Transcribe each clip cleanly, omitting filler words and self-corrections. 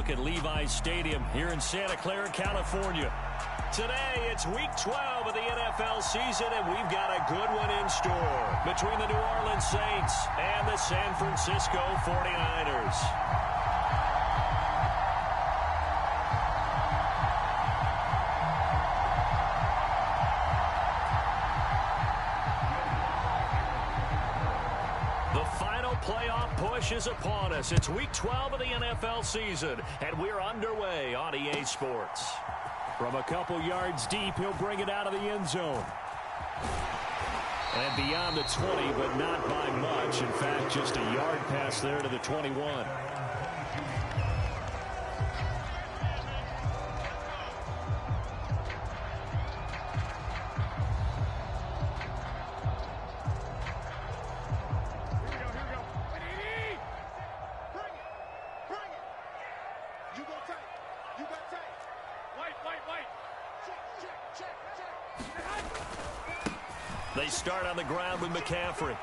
back at Levi's Stadium here in Santa Clara, California. Today, it's Week 12 of the NFL season, and we've got a good one in store between the New Orleans Saints and the San Francisco 49ers. Playoff push is upon us. It's Week 12 of the NFL season, and we're underway on EA Sports. From a couple yards deep, he'll bring it out of the end zone. And beyond the 20, but not by much. In fact, just a yard pass there to the 21. They start on the ground with McCaffrey.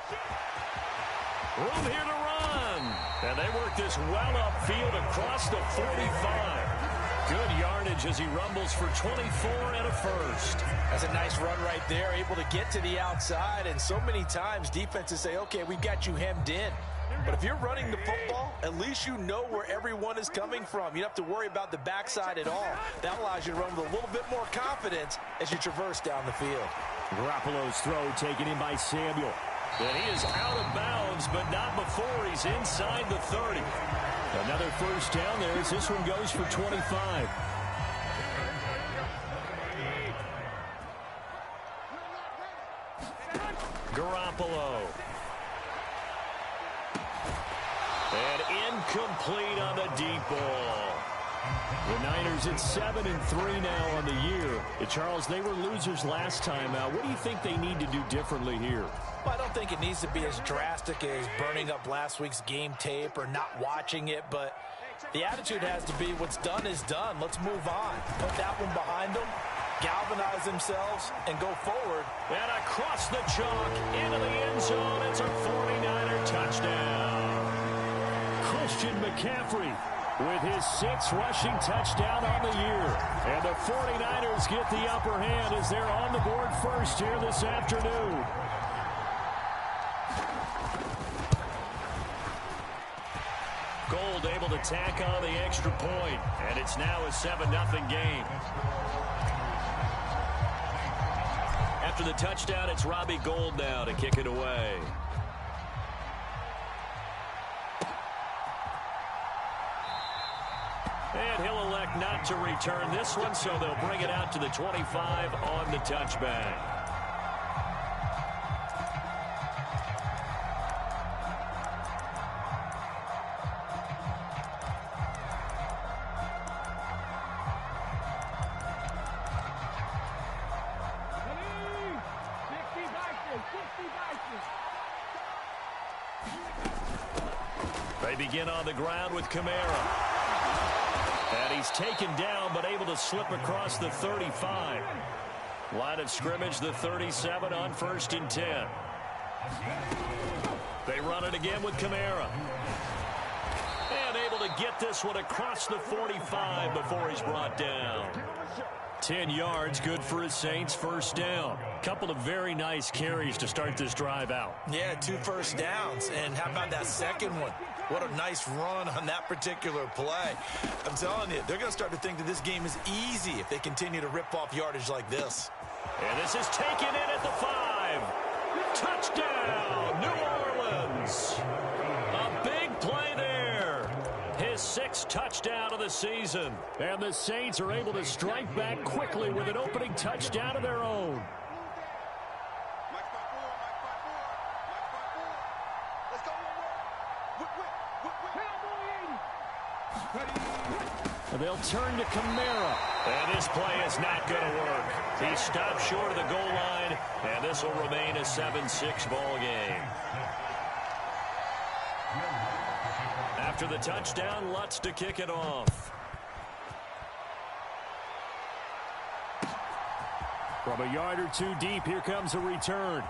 Room here to run. And they work this well upfield across the 45. Good yardage as he rumbles for 24 and a first. That's a nice run right there, able to get to the outside. And so many times defenses say, okay, we've got you hemmed in. But if you're running the football, at least you know where everyone is coming from. You don't have to worry about the backside at all. That allows you to run with a little bit more confidence as you traverse down the field. Garoppolo's throw taken in by Samuel. And he is out of bounds, but not before he's inside the 30. Another first down there as this one goes for 25. Garoppolo. And incomplete on the deep ball. The Niners at 7-3 now on the year. Charles, they were losers last time out. What do you think they need to do differently here? Well, I don't think it needs to be as drastic as burning up last week's game tape or not watching it, but the attitude has to be what's done is done. Let's move on. Put that one behind them, galvanize themselves, and go forward. And across the chalk into the end zone. It's a 49er touchdown. Christian McCaffrey with his 6th rushing touchdown on the year. And the 49ers get the upper hand as they're on the board first here this afternoon. Gold able to tack on the extra point, and it's now a 7-0 game. After the touchdown, it's Robbie Gould now to kick it away. And he'll elect not to return this one, so they'll bring it out to the 25 on the touchback. They begin on the ground with Kamara. And he's taken down, but able to slip across the 35. Line of scrimmage, the 37 on 1st and 10. They run it again with Kamara. And able to get this one across the 45 before he's brought down. 10 yards, good for his Saints, first down. Couple of very nice carries to start this drive out. Yeah, 2 first downs. And how about that second one? What a nice run on that particular play. I'm telling you, they're going to start to think that this game is easy if they continue to rip off yardage like this. And this is taken in at the 5. Touchdown, New Orleans. A big play there. His 6th touchdown of the season. And the Saints are able to strike back quickly with an opening touchdown of their own. They'll turn to Kamara. And this play is not going to work. He stopped short of the goal line, and this will remain a 7-6 ball game. After the touchdown, Lutz to kick it off. From a yard or two deep, here comes a return.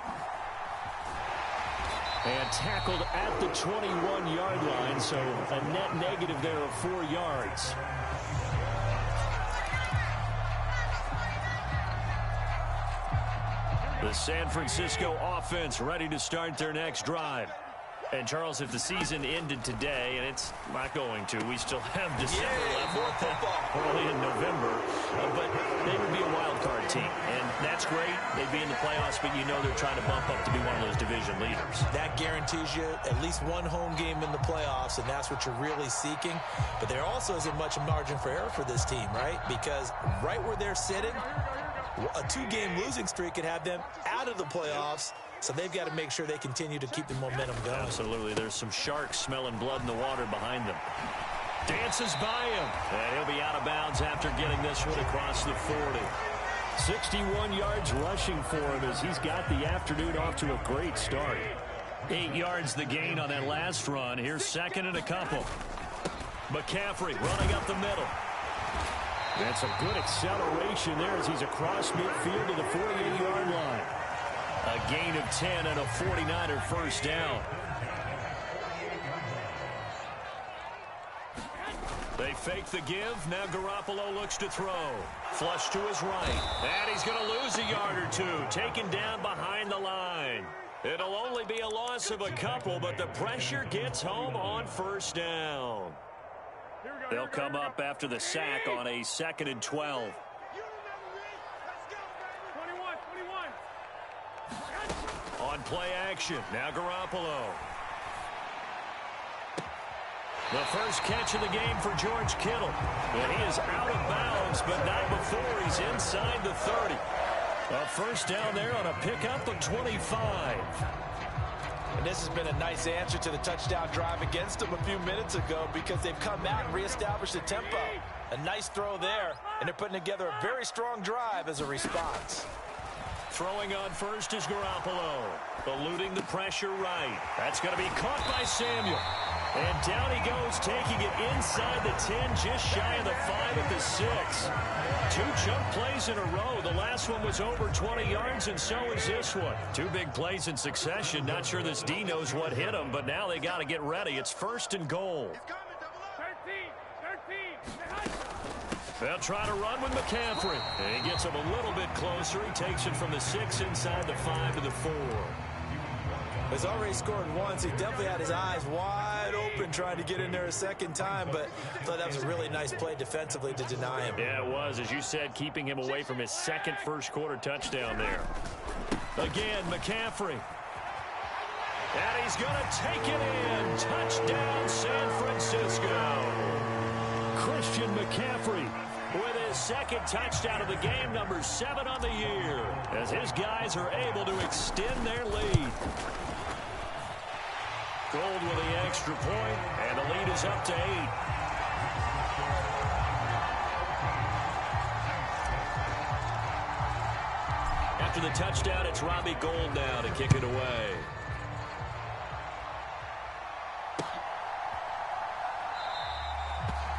And tackled at the 21-yard line, so a net negative there of 4 yards. The San Francisco offense ready to start their next drive. And, Charles, if the season ended today, and it's not going to, we still have December left, early in November, but they would be a wild card team. And that's great. They'd be in the playoffs, but you know they're trying to bump up to be one of those division leaders. That guarantees you at least one home game in the playoffs, and that's what you're really seeking. But there also isn't much margin for error for this team, right? Because right where they're sitting, a 2-game losing streak could have them out of the playoffs. So they've got to make sure they continue to keep the momentum going. Absolutely. There's some sharks smelling blood in the water behind them. Dances by him. And he'll be out of bounds after getting this one across the 40. 61 yards rushing for him as he's got the afternoon off to a great start. 8 yards the gain on that last run. Here's second and a couple. McCaffrey running up the middle. That's a good acceleration there as he's across midfield to the 48-yard line. A gain of 10 and a 49er first down. They fake the give. Now Garoppolo looks to throw. Flush to his right. And he's going to lose a yard or two. Taken down behind the line. It'll only be a loss of a couple, but the pressure gets home on first down. They'll come up after the sack on a 2nd and 12. On play action, now Garoppolo. The first catch of the game for George Kittle. And he is out of bounds, but not before he's inside the 30. A first down there on a pickup of 25. And this has been a nice answer to the touchdown drive against them a few minutes ago because they've come out and reestablished the tempo. A nice throw there, and they're putting together a very strong drive as a response. Throwing on first is Garoppolo. Eluding the pressure right. That's going to be caught by Samuel. And down he goes, taking it inside the 10, just shy of the 5 at the 6. 2 chunk plays in a row. The last one was over 20 yards, and so is this one. 2 big plays in succession. Not sure this D knows what hit him, but now they got to get ready. It's 1st and goal. 13. They'll try to run with McCaffrey. And he gets him a little bit closer. He takes it from the 6 inside the 5 to the 4. He's already scored once. He definitely had his eyes wide open trying to get in there a second time, but I thought that was a really nice play defensively to deny him. Yeah, it was, as you said, keeping him away from his second first-quarter touchdown there. Again, McCaffrey. And he's going to take it in. Touchdown, San Francisco. Christian McCaffrey with his second touchdown of the game, number 7 on the year, as his guys are able to extend their lead. Gold with the extra point, and the lead is up to 8. After the touchdown, it's Robbie Gould now to kick it away.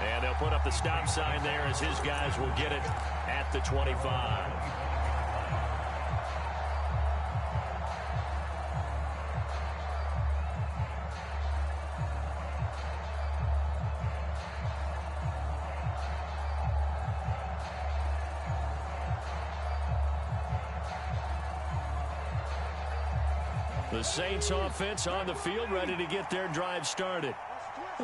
And they'll put up the stop sign there as his guys will get it at the 25. The Saints offense on the field, ready to get their drive started.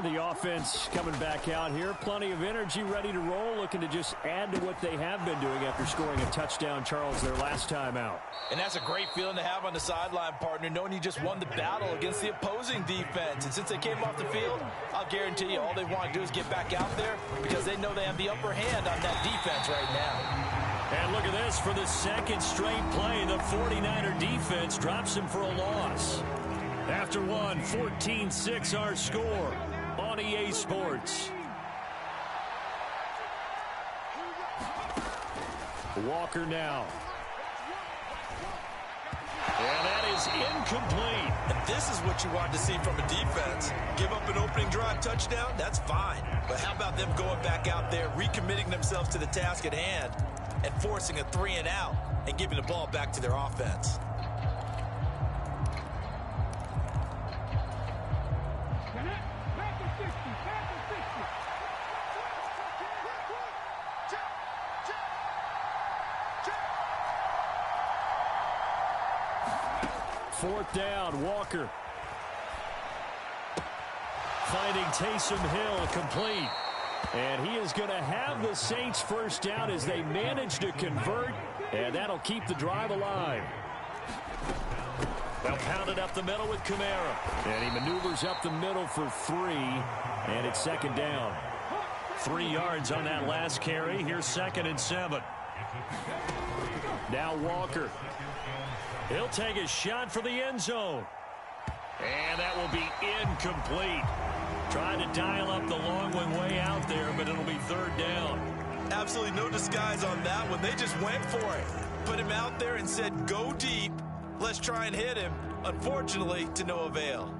The offense coming back out here. Plenty of energy, ready to roll, looking to just add to what they have been doing after scoring a touchdown, Charles, their last time out. And that's a great feeling to have on the sideline, partner, knowing you just won the battle against the opposing defense. And since they came off the field, I'll guarantee you all they want to do is get back out there because they know they have the upper hand on that defense right now. And look at this. For the second straight play, the 49er defense drops him for a loss. After one, 14-6 our score on EA Sports. Walker now. And that is incomplete. And this is what you want to see from a defense. Give up an opening drive touchdown, that's fine. But how about them going back out there, recommitting themselves to the task at hand, and forcing a 3-and-out and giving the ball back to their offense. 4th down, Walker. Finding Taysom Hill, complete. And he is going to have the Saints first down as they manage to convert, and that'll keep the drive alive. They'll pound it up the middle with Kamara. And he maneuvers up the middle for 3, and it's 2nd down. 3 yards on that last carry. Here's 2nd and 7. Now Walker. He'll take a shot for the end zone. And that will be incomplete. Trying to dial up the long one way out there, but it'll be 3rd down. Absolutely no disguise on that one. They just went for it. Put him out there and said, go deep. Let's try and hit him. Unfortunately, to no avail.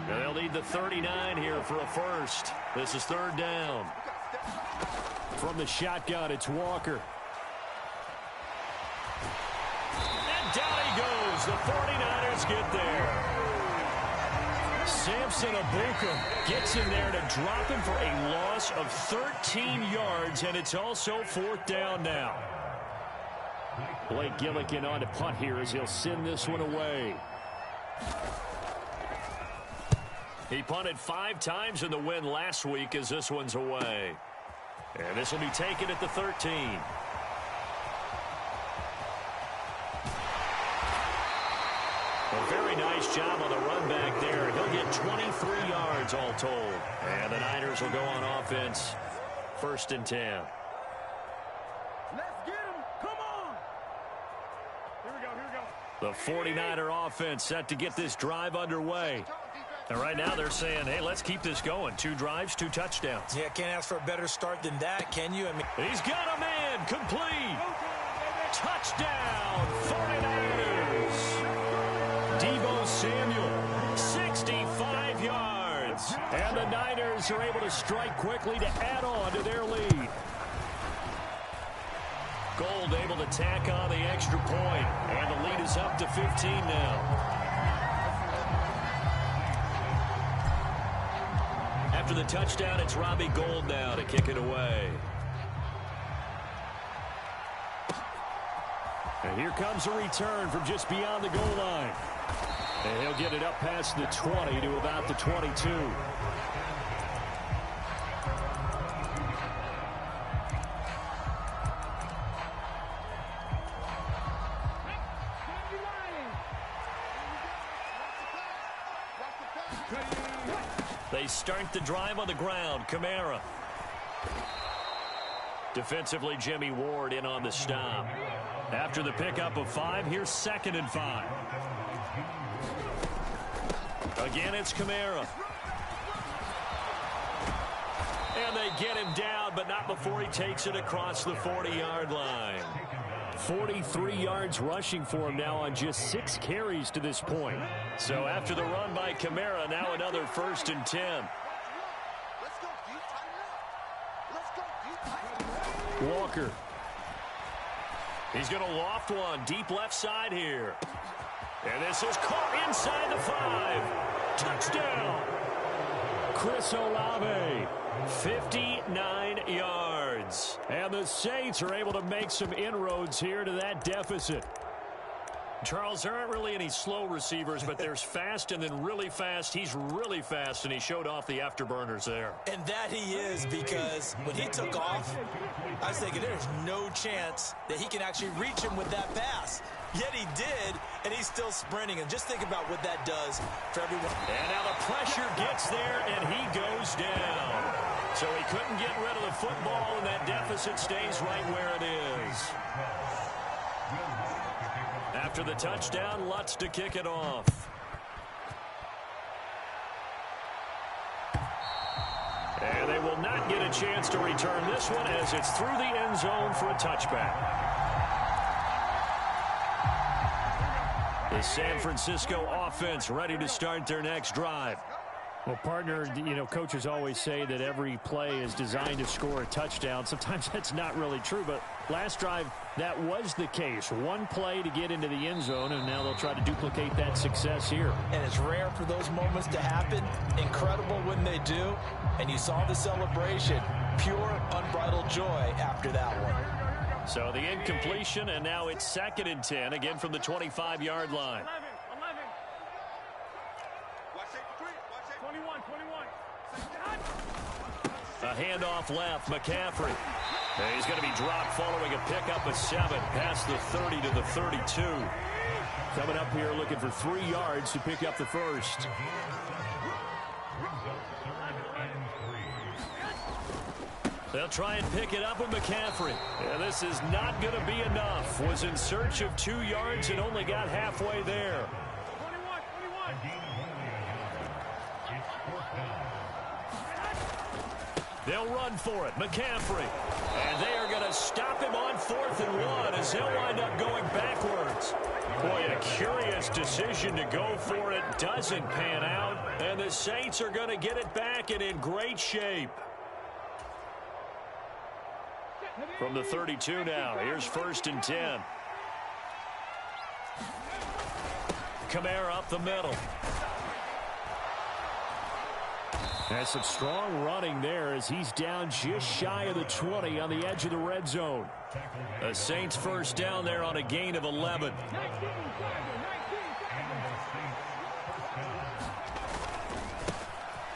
And they'll need the 39 here for a first. This is 3rd down. From the shotgun, it's Walker. And down he goes. The 49ers get there. Samson Abuka gets in there to drop him for a loss of 13 yards, and it's also 4th down now. Blake Gillikin on to punt here as he'll send this one away. He punted 5 times in the win last week as this one's away. And this will be taken at the 13. A very nice job on the run back there. He'll get 23 yards all told. And the Niners will go on offense. 1st and 10. Let's get him. Come on. Here we go. The 49er offense set to get this drive underway. And right now they're saying, hey, let's keep this going. 2 drives, 2 touchdowns. Yeah, can't ask for a better start than that, can you? I mean, he's got a man. Complete. Touchdown, 49ers. Deebo Samuel, 65 yards. And the Niners are able to strike quickly to add on to their lead. Gold able to tack on the extra point. And the lead is up to 15 now. After the touchdown, it's Robbie Gould now to kick it away. And here comes a return from just beyond the goal line. And he'll get it up past the 20 to about the 22. They start the drive on the ground. Kamara. Defensively, Jimmy Ward in on the stop. After the pickup of 5, here's 2nd and 5. Again, it's Kamara. And they get him down, but not before he takes it across the 40-yard line. 43 yards rushing for him now on just 6 carries to this point. So after the run by Kamara, now another 1st and 10. Walker. He's going to loft one deep left side here. And this is caught inside the 5. Touchdown. Chris Olave. 59 yards. And the Saints are able to make some inroads here to that deficit. Charles, there aren't really any slow receivers, but there's fast and then really fast. He's really fast, and he showed off the afterburners there. And that he is, because when he took off, I was thinking there's no chance that he can actually reach him with that pass. Yet he did, and he's still sprinting. And just think about what that does for everyone. And now the pressure gets there, and he goes down. So he couldn't get rid of the football, and that deficit stays right where it is. After the touchdown, Lutz to kick it off. And they will not get a chance to return this one as it's through the end zone for a touchback. The San Francisco offense ready to start their next drive. Well, partner, you know, coaches always say that every play is designed to score a touchdown. Sometimes that's not really true, but last drive, that was the case. One play to get into the end zone, and now they'll try to duplicate that success here. And it's rare for those moments to happen. Incredible when they do. And you saw the celebration. Pure, unbridled joy after that one. So the incompletion, and now it's 2nd and 10, again from the 25-yard line. handoff left. McCaffrey. And he's going to be dropped following a pickup of 7 past the 30 to the 32. Coming up here looking for 3 yards to pick up the first. They'll try and pick it up with McCaffrey. And this is not going to be enough. Was in search of 2 yards and only got halfway there. They'll run for it. McCaffrey. And they are going to stop him on 4th and 1 as they'll wind up going backwards. Boy, a curious decision to go for it. Doesn't pan out. And the Saints are going to get it back and in great shape. From the 32 now. Here's 1st and 10. Kamara up the middle. That's some strong running there as he's down just shy of the 20 on the edge of the red zone. The Saints first down there on a gain of 11.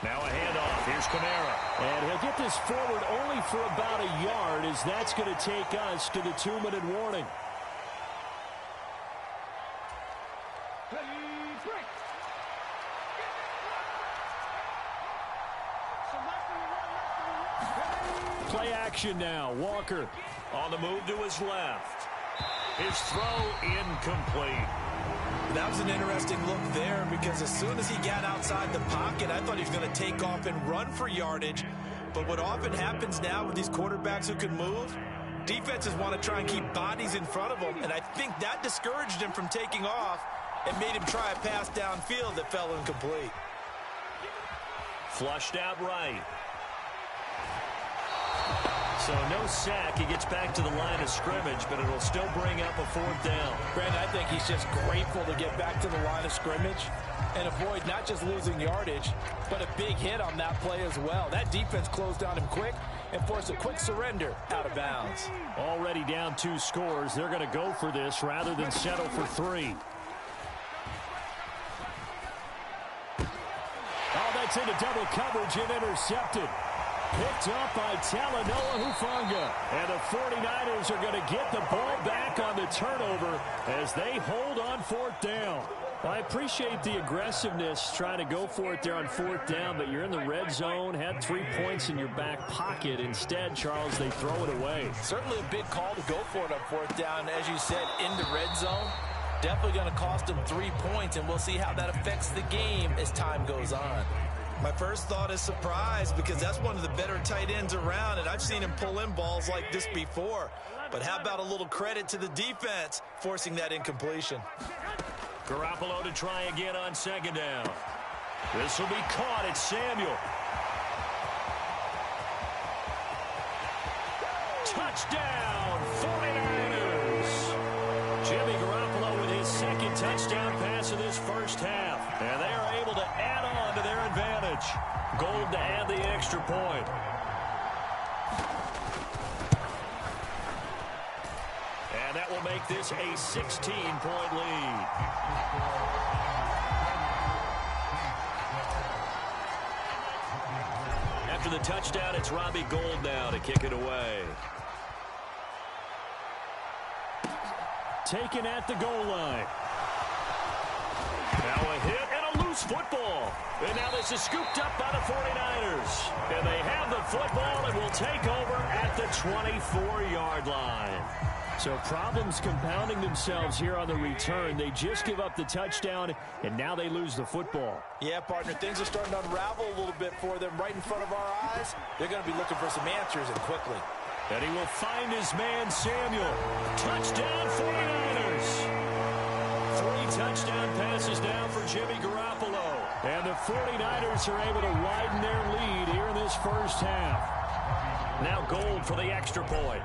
Now a handoff. Here's Kamara. And he'll get this forward only for about a yard as that's going to take us to the 2-minute warning. Play action now. Walker on the move to his left. His throw incomplete. That was an interesting look there because as soon as he got outside the pocket, I thought he was going to take off and run for yardage. But what often happens now with these quarterbacks who can move, defenses want to try and keep bodies in front of them. And I think that discouraged him from taking off and made him try a pass downfield that fell incomplete. Flushed out right. So no sack. He gets back to the line of scrimmage, but it'll still bring up a 4th down. Brandon, I think he's just grateful to get back to the line of scrimmage and avoid not just losing yardage, but a big hit on that play as well. That defense closed on him quick and forced a quick surrender out of bounds. Already down 2 scores. They're going to go for this rather than settle for 3. Oh, that's into double coverage and intercepted. Picked up by Talanoa Hufanga. And the 49ers are going to get the ball back on the turnover as they hold on 4th down. I appreciate the aggressiveness trying to go for it there on 4th down, but you're in the red zone, had 3 points in your back pocket. Instead, Charles, they throw it away. Certainly a big call to go for it on 4th down. As you said, in the red zone, definitely going to cost them 3 points, and we'll see how that affects the game as time goes on. My first thought is surprise because that's one of the better tight ends around, and I've seen him pull in balls like this before. But how about a little credit to the defense forcing that incompletion? Garoppolo to try again on 2nd down. This will be caught. It's Samuel. Touchdown, 49ers. Jimmy Garoppolo with his 2nd touchdown pass of this first half. And they are able to add on to their advantage. Gold to add the extra point. And that will make this a 16-point lead. After the touchdown, it's Robbie Gould now to kick it away. Taken at the goal line. Now a hit and a loose football. And now this is scooped up by the 49ers. And they have the football and will take over at the 24-yard line. So problems compounding themselves here on the return. They just give up the touchdown, and now they lose the football. Yeah, partner, things are starting to unravel a little bit for them right in front of our eyes. They're going to be looking for some answers, and quickly. And he will find his man, Samuel. Touchdown, 49ers. 3 touchdown passes now for Jimmy Garoppolo. And the 49ers are able to widen their lead here in this first half. Now Gould for the extra point.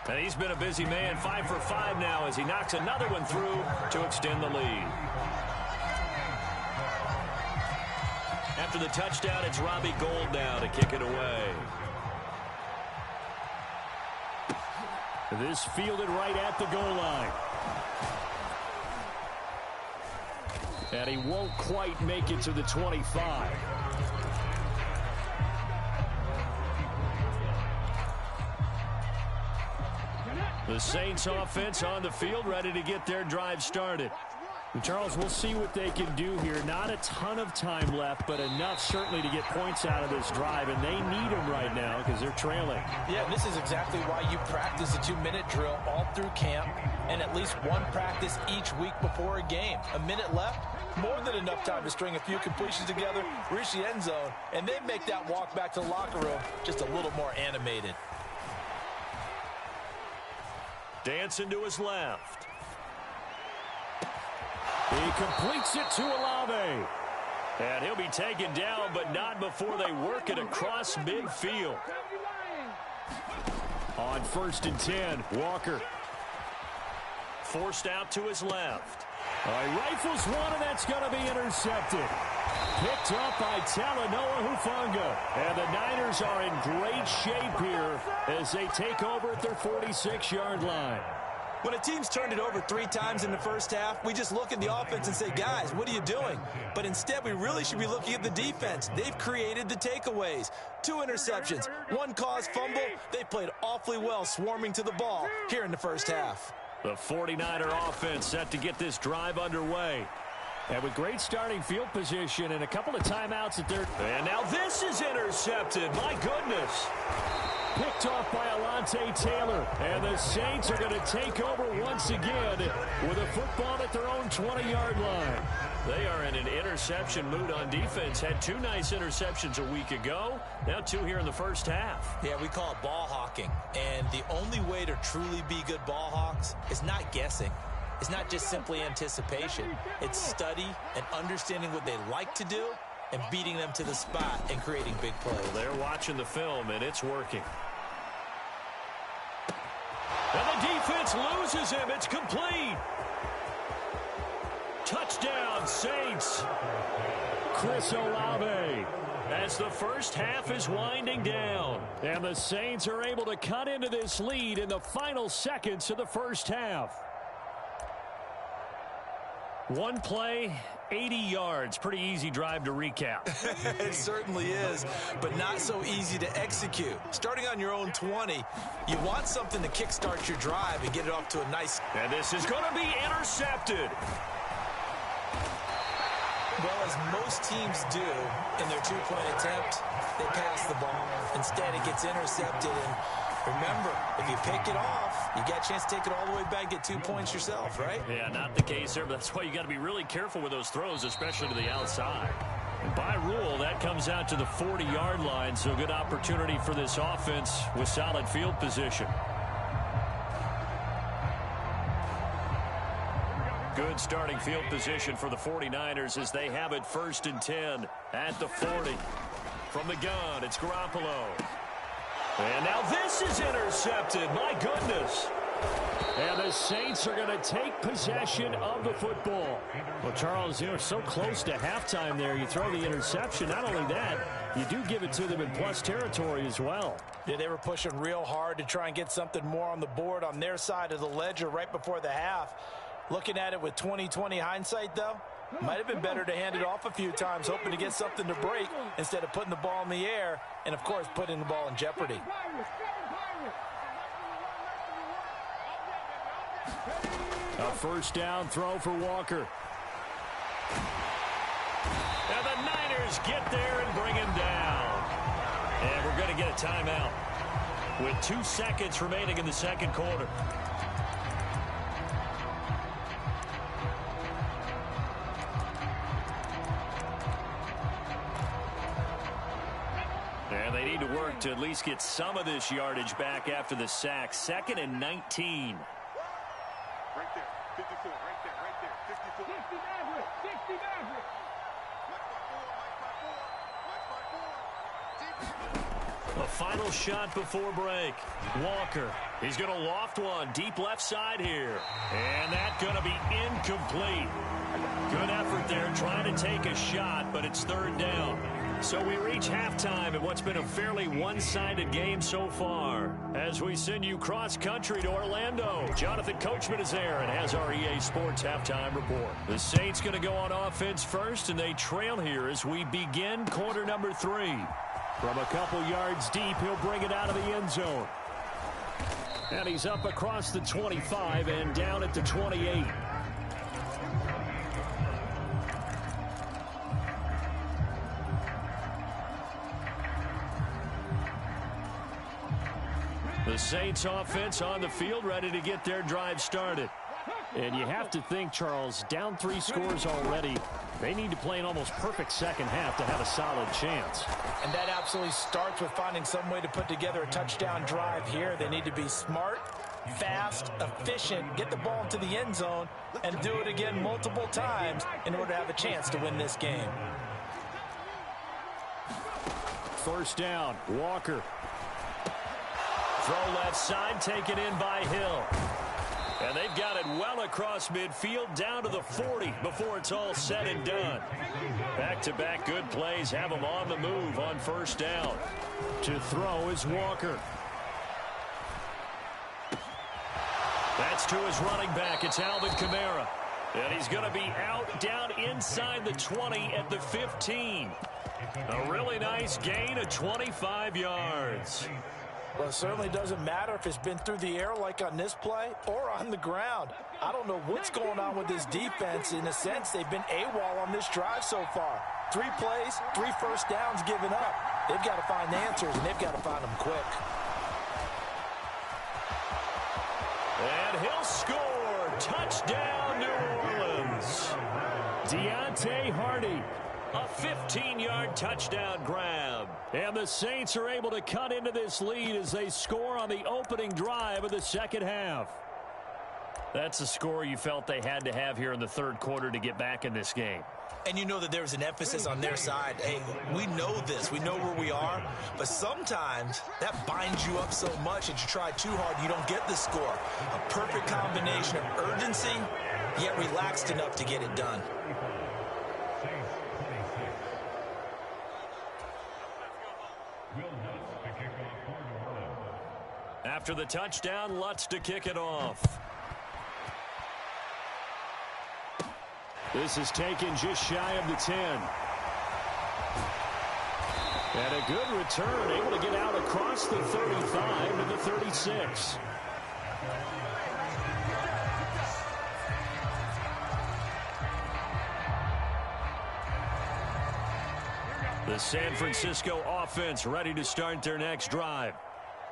And he's been a busy man, 5 for 5 now as he knocks another one through to extend the lead. After the touchdown, it's Robbie Gould now to kick it away. This fielded right at the goal line. And he won't quite make it to the 25. The Saints offense on the field, ready to get their drive started. And Charles, we'll see what they can do here. Not a ton of time left, but enough certainly to get points out of this drive, and they need them right now because they're trailing. Yeah, this is exactly why you practice a 2-minute drill all through camp and at least one practice each week before a game. A minute left, more than enough time to string a few completions together, reach the end zone, and then make that walk back to the locker room just a little more animated. Dancing to his left. He completes it to Olave. And he'll be taken down, but not before they work it across midfield. On 1st and 10, Walker. Forced out to his left. Rifles one, and that's going to be intercepted. Picked up by Talanoa Hufanga. And the Niners are in great shape here as they take over at their 46-yard line. When a team's turned it over 3 times in the first half, we just look at the offense and say, guys, what are you doing? But instead, we really should be looking at the defense. They've created the takeaways. 2 interceptions, 1 caused fumble. They played awfully well swarming to the ball here in the first half. The 49er offense set to get this drive underway. And with great starting field position and a couple of timeouts at their... And now this is intercepted. My goodness. Picked off by Alontae Taylor. And the Saints are going to take over once again with a football at their own 20-yard line. They are in an interception mood on defense. Had 2 nice interceptions a week ago. Now 2 here in the first half. Yeah, we call it ball hawking. And the only way to truly be good ball hawks is not guessing. It's not just simply anticipation. It's study and understanding what they like to do and beating them to the spot and creating big plays. Well, they're watching the film, and it's working. And the defense loses him. It's complete. Touchdown, Saints. Chris Olave. As the first half is winding down. And the Saints are able to cut into this lead in the final seconds of the first half. 1 play, 80 yards. Pretty easy drive to recap. It certainly is, but not so easy to execute. Starting on your own 20, you want something to kickstart your drive and get it off to a nice... And this is going to be intercepted. Well, as most teams do in their 2-point attempt, they pass the ball. Instead, it gets intercepted. And remember, if you pick it off, you got a chance to take it all the way back, get 2 points yourself, right? Yeah, not the case there, but that's why you got to be really careful with those throws, especially to the outside. And by rule, that comes out to the 40-yard line, so good opportunity for this offense with solid field position. Good starting field position for the 49ers as they have it 1st and 10 at the 40. From the gun, it's Garoppolo. And now this is intercepted. My goodness. And the Saints are going to take possession of the football. Well, Charles, you're so close to halftime there. You throw the interception. Not only that, you do give it to them in plus territory as well. Yeah, they were pushing real hard to try and get something more on the board on their side of the ledger right before the half. Looking at it with 20/20 hindsight, though, might have been better to hand it off a few times, hoping to get something to break instead of putting the ball in the air and, of course, putting the ball in jeopardy. A first down throw for Walker. And the Niners get there and bring him down. And we're going to get a timeout with 2 seconds remaining in the second quarter. And they need to work to at least get some of this yardage back after the sack. 2nd and 19. Right there, 54, right there, 54. 60 Maverick, 60 Maverick. A final shot before break. Walker, he's going to loft one deep left side here. And that's going to be incomplete. Good effort there trying to take a shot, but it's 3rd down. So we reach halftime in what's been a fairly one-sided game so far. As we send you cross-country to Orlando, Jonathan Coachman is there and has our EA Sports halftime report. The Saints going to go on offense first, and they trail here as we begin quarter number 3. From a couple yards deep, he'll bring it out of the end zone. And he's up across the 25 and down at the 28. The Saints offense on the field, ready to get their drive started. And you have to think, Charles, down 3 scores already. They need to play an almost perfect second half to have a solid chance. And that absolutely starts with finding some way to put together a touchdown drive here. They need to be smart, fast, efficient, get the ball into the end zone, and do it again multiple times in order to have a chance to win this game. First down, Walker. Throw left side, taken in by Hill. And they've got it well across midfield, down to the 40 before it's all said and done. Back-to-back good plays have them on the move on first down. To throw is Walker. That's to his running back. It's Alvin Kamara. And he's going to be out down inside the 20 at the 15. A really nice gain of 25 yards. Well, it certainly doesn't matter if it's been through the air like on this play or on the ground. I don't know what's going on with this defense. In a sense, they've been AWOL on this drive so far. 3 plays, 3 first downs given up. They've got to find answers, and they've got to find them quick. And he'll score. Touchdown, New Orleans. Deontay Hardy. A 15-yard touchdown grab. And the Saints are able to cut into this lead as they score on the opening drive of the second half. That's a score you felt they had to have here in the third quarter to get back in this game. And you know that there's an emphasis on their side. Hey, we know this. We know where we are. But sometimes that binds you up so much that you try too hard, you don't get the score. A perfect combination of urgency, yet relaxed enough to get it done. After the touchdown, Lutz to kick it off. This is taken just shy of the 10. And a good return, able to get out across the 35 to the 36. The San Francisco offense ready to start their next drive.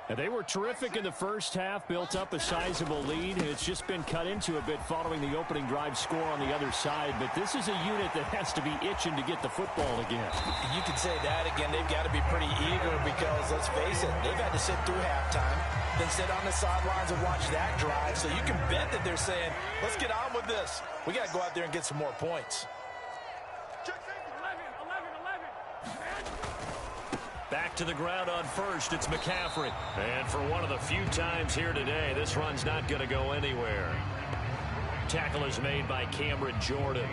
And they were terrific in the first half, built up a sizable lead, and it's just been cut into a bit following the opening drive score on the other side. But this is a unit that has to be itching to get the football again. You could say that again. They've got to be pretty eager because, let's face it, they've had to sit through halftime, then sit on the sidelines and watch that drive. So you can bet that they're saying, let's get on with this. We got to go out there and get some more points. Back to the ground on first, it's McCaffrey. And for one of the few times here today, this run's not going to go anywhere. Tackle is made by Cameron Jordan.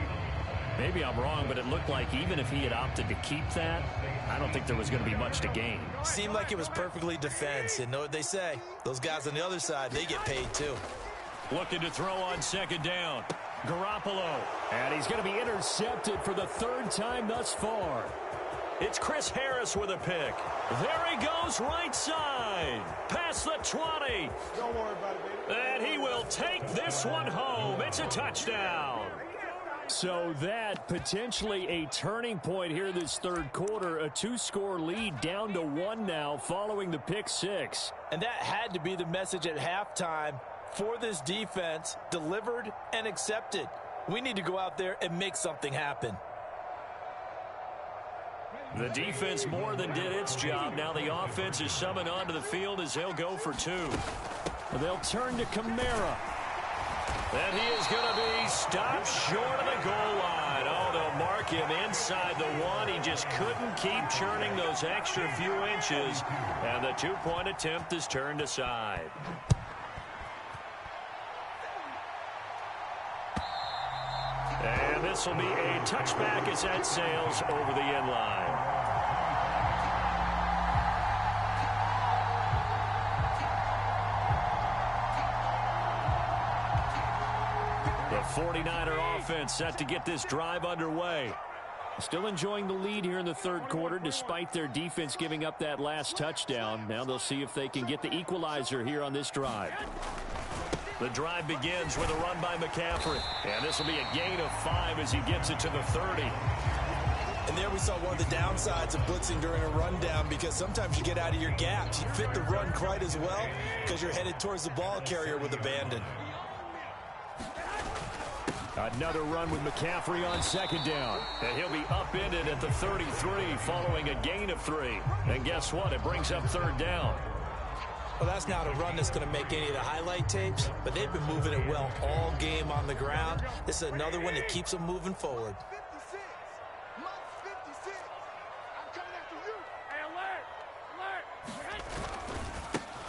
Maybe I'm wrong, but it looked like even if he had opted to keep that, I don't think there was going to be much to gain. Seemed like it was perfectly defense. And know what they say? Those guys on the other side, they get paid too. Looking to throw on second down. Garoppolo. And he's going to be intercepted for the 3rd time thus far. It's Chris Harris with a pick. There he goes, right side. Past the 20. Don't worry about it, baby. And he will take this one home. It's a touchdown. So that potentially a turning point here this third quarter. A 2-score lead down to 1 now following the pick 6. And that had to be the message at halftime for this defense. Delivered and accepted. We need to go out there and make something happen. The defense more than did its job. Now the offense is summoned onto the field as they'll go for 2. They'll turn to Kamara. And he is going to be stopped short of the goal line. Oh, they'll mark him inside the 1. He just couldn't keep churning those extra few inches. And the 2-point attempt is turned aside. And this will be a touchback as that sails over the end line. 49er offense set to get this drive underway. Still enjoying the lead here in the third quarter despite their defense giving up that last touchdown. Now they'll see if they can get the equalizer here on this drive. The drive begins with a run by McCaffrey. And this will be a gain of 5 as he gets it to the 30. And there we saw one of the downsides of blitzing during a rundown, because sometimes you get out of your gaps. You fit the run quite as well because you're headed towards the ball carrier with abandon. Another run with McCaffrey on second down. And he'll be upended at the 33 following a gain of 3. And guess what? It brings up third down. Well, that's not a run that's going to make any of the highlight tapes, but they've been moving it well all game on the ground. This is another one that keeps them moving forward. 56. Minus 56. I'm coming after you. Hey, alert.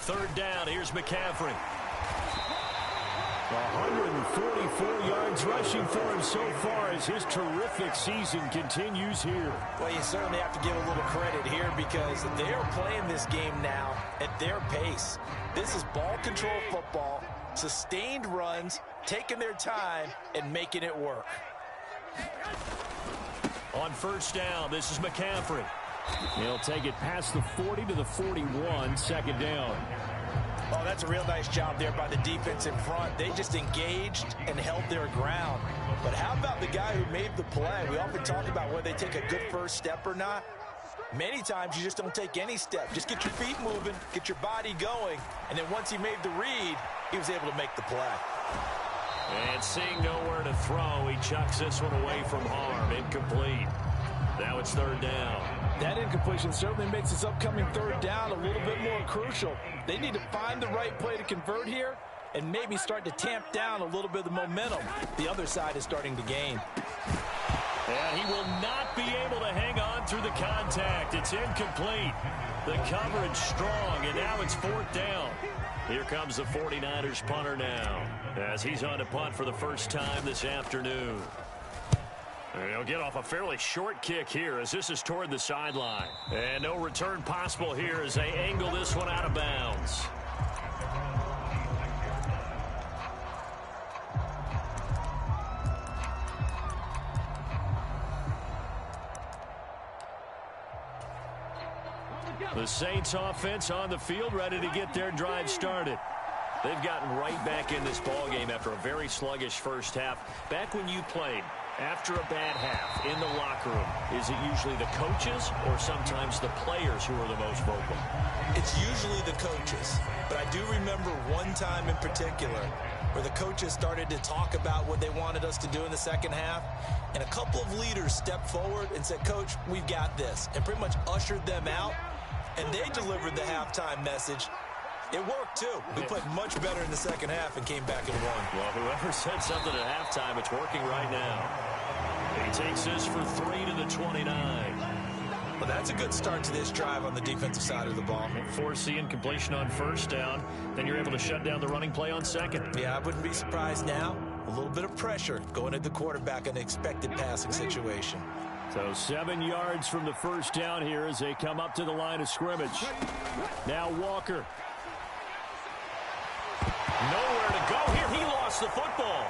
Third down. Here's McCaffrey. 144 yards rushing for him so far as his terrific season continues here. Well, you certainly have to give a little credit here because they are playing this game now at their pace. This is ball control football, sustained runs, taking their time, and making it work. On first down, this is McCaffrey. He'll take it past the 40 to the 41, second down. Oh, that's a real nice job there by the defense in front. They just engaged and held their ground. But how about the guy who made the play? We often talk about whether they take a good first step or not. Many times you just don't take any step. Just get your feet moving, get your body going, and then once he made the read, he was able to make the play. And seeing nowhere to throw, he chucks this one away from harm. Incomplete. Now it's third down. That incompletion certainly makes this upcoming third down a little bit more crucial. They need to find the right play to convert here and maybe start to tamp down a little bit of the momentum the other side is starting to gain. And he will not be able to hang on through the contact. It's incomplete. The coverage strong, and now it's fourth down. Here comes the 49ers punter now as he's on to punt for the first time this afternoon. He'll get off a fairly short kick here as this is toward the sideline. And no return possible here as they angle this one out of bounds. The Saints offense on the field, ready to get their drive started. They've gotten right back in this ballgame after a very sluggish first half. Back when you played, after a bad half in the locker room, is it usually the coaches or sometimes the players who are the most vocal? It's usually the coaches, but I do remember one time in particular where the coaches started to talk about what they wanted us to do in the second half, and a couple of leaders stepped forward and said, "Coach, we've got this," and pretty much ushered them out, and they delivered the halftime message. It worked, too. We played much better in the second half and came back and won. Well, whoever said something at halftime, it's working right now. He takes this for 3 to the 29. Well, that's a good start to this drive on the defensive side of the ball. Force the incompletion on first down. Then you're able to shut down the running play on second. Yeah, I wouldn't be surprised now. A little bit of pressure going at the quarterback in an expected passing situation. So 7 yards from the first down here as they come up to the line of scrimmage. Now Walker. Nowhere to go here. He lost the football.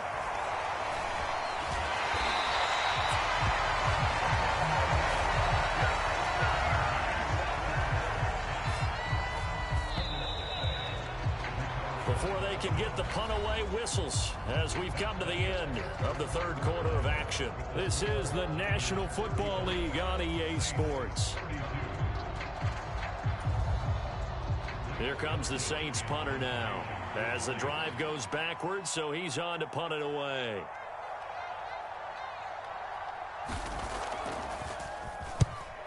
Before they can get the punt away, whistles as we've come to the end of the third quarter of action. This is the National Football League on EA Sports. Here comes the Saints punter now as the drive goes backwards, so he's on to punt it away.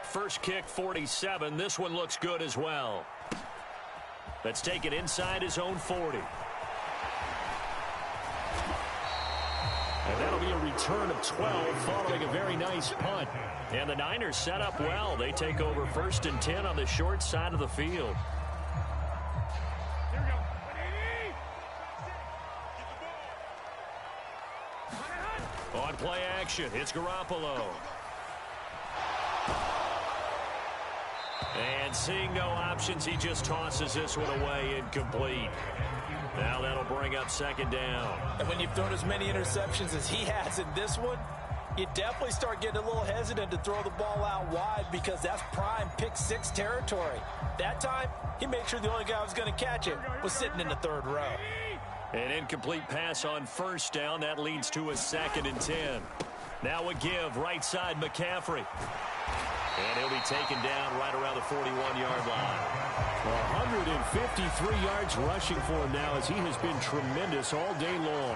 First kick, 47. This one looks good as well. Let's take it inside his own 40. And that'll be a return of 12 following a very nice punt. And the Niners set up well. They take over 1st and 10 on the short side of the field. On play action, it's Garoppolo. And seeing no options, he just tosses this one away, incomplete. Now that'll bring up second down. And when you've thrown as many interceptions as he has in this one, you definitely start getting a little hesitant to throw the ball out wide because that's prime pick six territory. That time, he made sure the only guy who was going to catch it was sitting in the third row. An incomplete pass on first down. That leads to a 2nd and 10. Now a give, right side, McCaffrey. And he'll be taken down right around the 41-yard line. 153 yards rushing for him now as he has been tremendous all day long.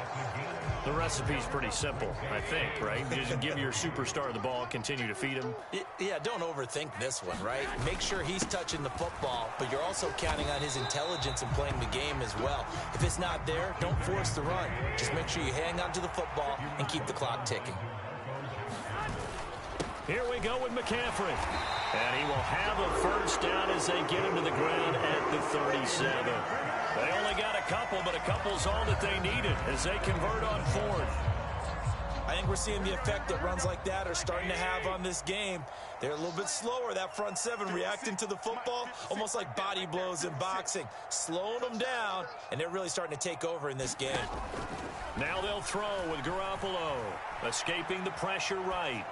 The recipe's pretty simple, I think, right? Just give your superstar the ball, continue to feed him. Yeah, don't overthink this one, right? Make sure he's touching the football, but you're also counting on his intelligence in playing the game as well. If it's not there, don't force the run. Just make sure you hang on to the football and keep the clock ticking. Here we go with McCaffrey. And he will have a first down as they get him to the ground at the 37. They only got a couple, but a couple's all that they needed as they convert on 4th. I think we're seeing the effect that runs like that are starting to have on this game. They're a little bit slower, that front seven, reacting to the football, almost like body blows in boxing, slowing them down, and they're really starting to take over in this game. Now they'll throw with Garoppolo, escaping the pressure right.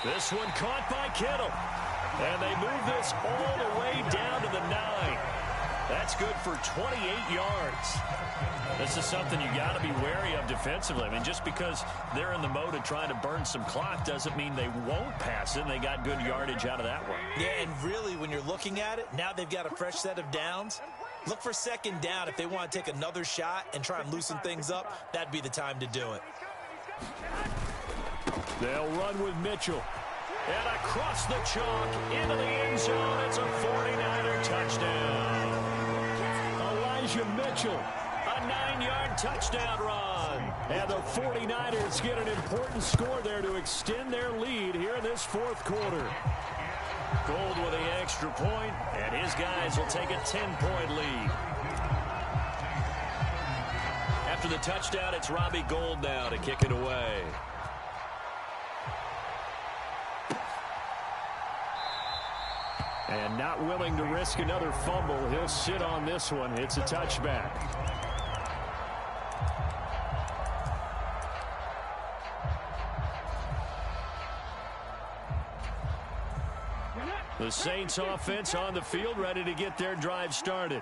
This one caught by Kittle. And they move this all the way down to the 9. That's good for 28 yards. This is something you got to be wary of defensively. I mean, just because they're in the mode of trying to burn some clock doesn't mean they won't pass it, and they got good yardage out of that one. Yeah, and really, when you're looking at it, now they've got a fresh set of downs. Look for second down if they want to take another shot and try and loosen things up. That'd be the time to do it. They'll run with Mitchell. And across the chalk into the end zone. It's a 49er touchdown. Elijah Mitchell, a 9-yard touchdown run. And the 49ers get an important score there to extend their lead here in this 4th quarter. Gold with the extra point, and his guys will take a 10-point lead. After the touchdown, it's Robbie Gould now to kick it away. And not willing to risk another fumble, he'll sit on this one. It's a touchback. The Saints offense on the field, ready to get their drive started.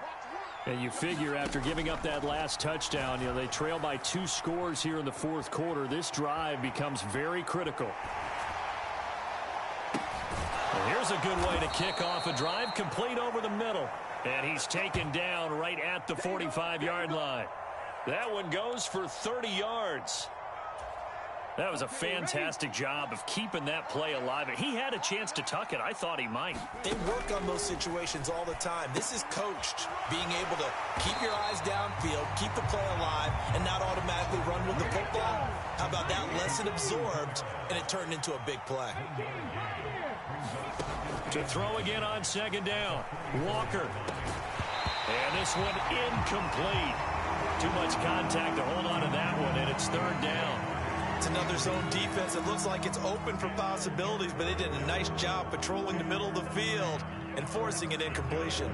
And you figure after giving up that last touchdown, you know, they trail by 2 scores here in the 4th quarter. This drive becomes very critical. Here's a good way to kick off a drive, complete over the middle. And he's taken down right at the 45-yard line. That one goes for 30 yards. That was a fantastic job of keeping that play alive. He had a chance to tuck it. I thought he might. They work on those situations all the time. This is coached, being able to keep your eyes downfield, keep the play alive, and not automatically run with the football. How about that lesson absorbed, and it turned into a big play. To throw again on second down. Walker. And this one incomplete. Too much contact to hold on to that one, and it's 3rd down. It's another zone defense. It looks like it's open for possibilities, but they did a nice job patrolling the middle of the field and forcing an incompletion.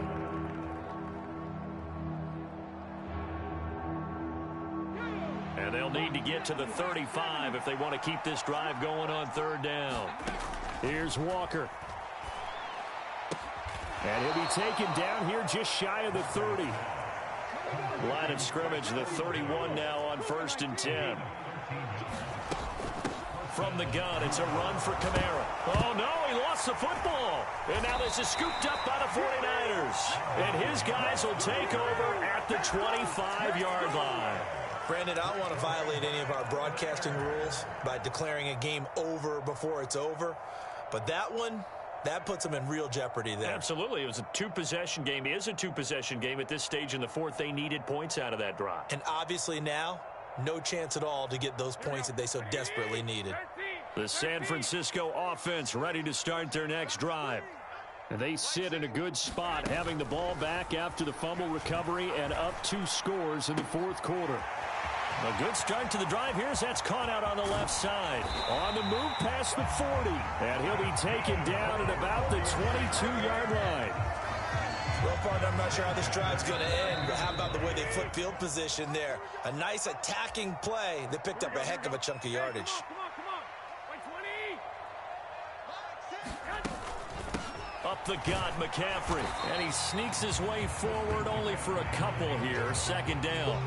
And they'll need to get to the 35 if they want to keep this drive going on 3rd down. Here's Walker. And he'll be taken down here just shy of the 30. Line of scrimmage, the 31 now on 1st and 10. From the gun, it's a run for Kamara. Oh, no, he lost the football. And now this is scooped up by the 49ers. And his guys will take over at the 25-yard line. Brandon, I don't want to violate any of our broadcasting rules by declaring a game over before it's over. But that one, that puts them in real jeopardy there. Absolutely. It was a 2-possession game. It is a 2-possession game at this stage in the 4th. They needed points out of that drive. And obviously now, no chance at all to get those points that they so desperately needed. The San Francisco offense ready to start their next drive. And they sit in a good spot, having the ball back after the fumble recovery and up 2 scores in the 4th quarter. A good start to the drive here as that's caught out on the left side. On the move past the 40. And he'll be taken down at about the 22-yard line. Well, partner, I'm not sure how this drive's going to end, but how about the way they flip field position there? A nice attacking play that picked up a heck of a chunk of yardage. Come on. Wait, 20. Up the gut, McCaffrey. And he sneaks his way forward only for a couple here. Second down.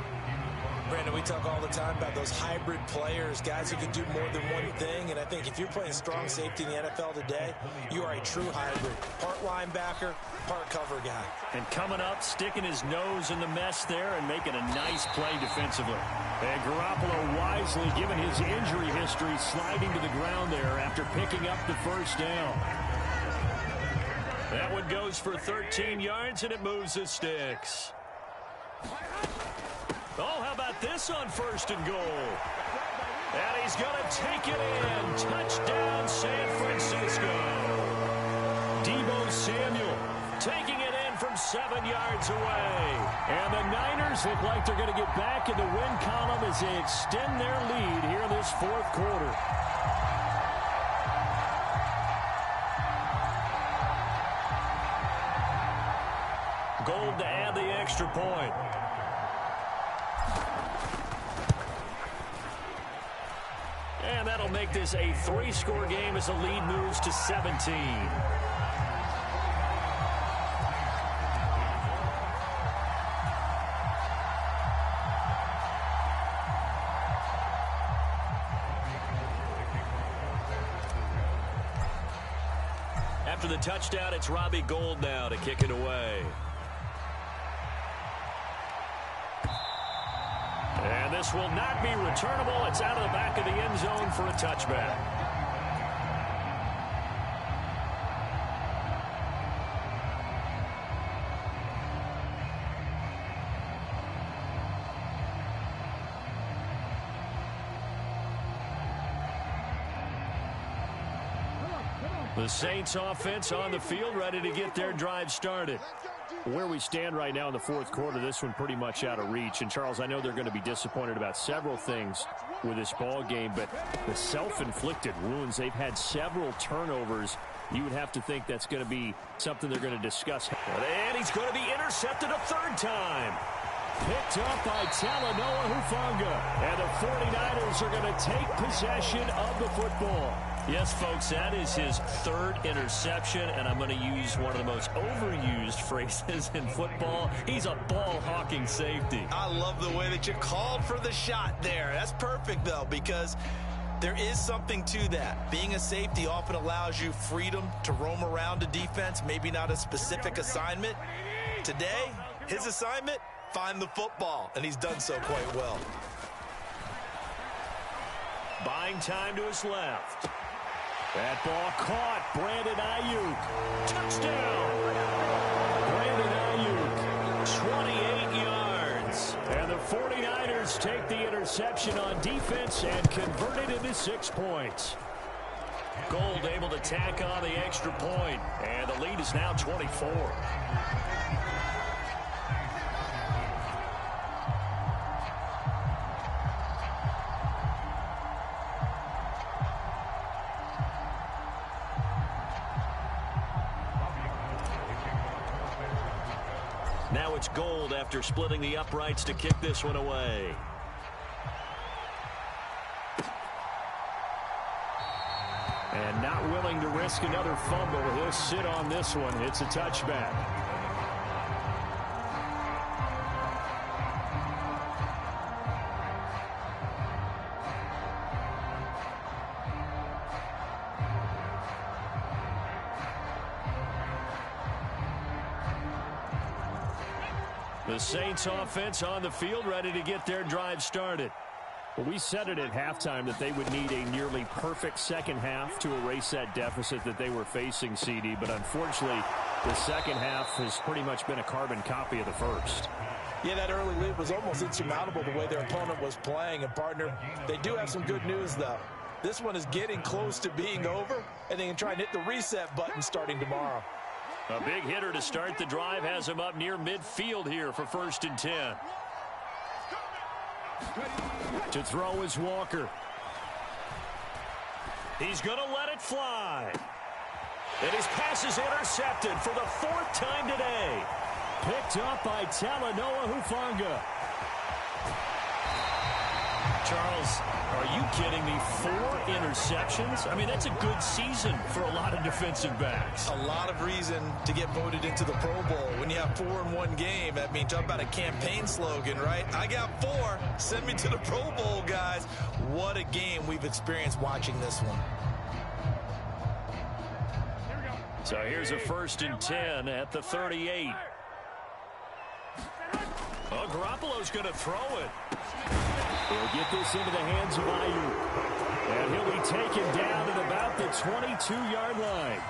Brandon, we talk all the time about those hybrid players, guys who can do more than one thing, and I think if you're playing strong safety in the NFL today, you are a true hybrid. Part linebacker, part cover guy. And coming up, sticking his nose in the mess there and making a nice play defensively. And Garoppolo wisely, given his injury history, sliding to the ground there after picking up the first down. That one goes for 13 yards, and it moves the sticks. Oh, how about this on first and goal? And he's going to take it in. Touchdown, San Francisco. Deebo Samuel taking it in from 7 yards away. And the Niners look like they're going to get back in the win column as they extend their lead here in this fourth quarter. Gold to add the extra point. And that'll make this a 3-score game as the lead moves to 17. After the touchdown, it's Robbie Gould now to kick it away. And this will not be returnable. It's out of the back of the end zone for a touchback. The Saints offense on the field, ready to get their drive started. Where we stand right now in the fourth quarter, this one pretty much out of reach. And, Charles, I know they're going to be disappointed about several things with this ball game, but the self-inflicted wounds, they've had several turnovers. You would have to think that's going to be something they're going to discuss. And he's going to be intercepted a third time. Picked up by Talanoa Hufanga. And the 49ers are going to take possession of the football. Yes, folks, that is his third interception, and I'm going to use one of the most overused phrases in football. He's a ball-hawking safety. I love the way that you called for the shot there. That's perfect, though, because there is something to that. Being a safety often allows you freedom to roam around a defense, maybe not a specific assignment. Today, his assignment, find the football, and he's done so quite well. Buying time to his left. That ball caught. Brandon Ayuk. Touchdown. Brandon Ayuk, 28 yards. And the 49ers take the interception on defense and convert it into 6 points. Gould able to tack on the extra point, and the lead is now 24. Now it's Gould after splitting the uprights to kick this one away. And not willing to risk another fumble. He'll sit on this one. It's a touchback. The Saints offense on the field, ready to get their drive started. Well, we said it at halftime that they would need a nearly perfect second half to erase that deficit that they were facing, CD. But unfortunately, the second half has pretty much been a carbon copy of the first. Yeah, that early lead was almost insurmountable the way their opponent was playing. And, partner, they do have some good news, though. This one is getting close to being over, and they can try and hit the reset button starting tomorrow. A big hitter to start the drive has him up near midfield here for 1st and 10. To throw is Walker. He's going to let it fly. And his pass is intercepted for the 4th time today. Picked up by Talanoa Hufanga. Charles, are you kidding me? 4 interceptions? I mean, that's a good season for a lot of defensive backs. A lot of reason to get voted into the Pro Bowl. When you have 4 in one game, that means talk about a campaign slogan, right? I got 4. Send me to the Pro Bowl, guys. What a game we've experienced watching this one. So here's a 1st and 10 at the 38. Oh, Garoppolo's going to throw it. He'll get this into the hands of Ayuk. And he'll be taken down at about the 22-yard line.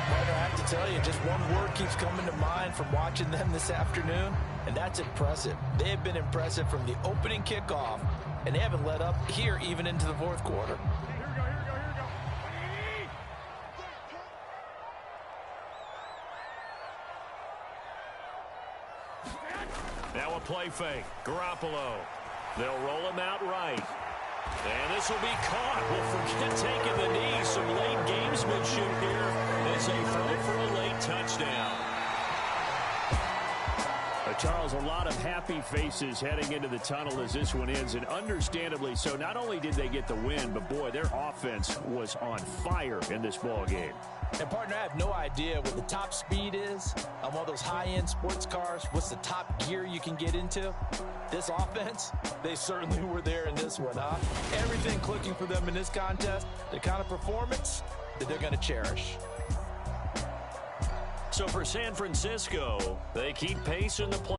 Partner, I have to tell you, just one word keeps coming to mind from watching them this afternoon, and that's impressive. They have been impressive from the opening kickoff, and they haven't let up here even into the 4th quarter. Now a play fake. Garoppolo. They'll roll him out right. And this will be caught. We'll forget taking the knee. Some late gamesmanship here as they throw for a late touchdown. Charles, a lot of happy faces heading into the tunnel as this one ends, and understandably so. Not only did they get the win, but boy, their offense was on fire in this ball game. And partner, I have no idea what the top speed is on one of those high-end sports cars. What's the top gear you can get into? This offense, they certainly were there in this one, huh? Everything clicking for them in this contest, the kind of performance that they're going to cherish. So for San Francisco, they keep pace in the play.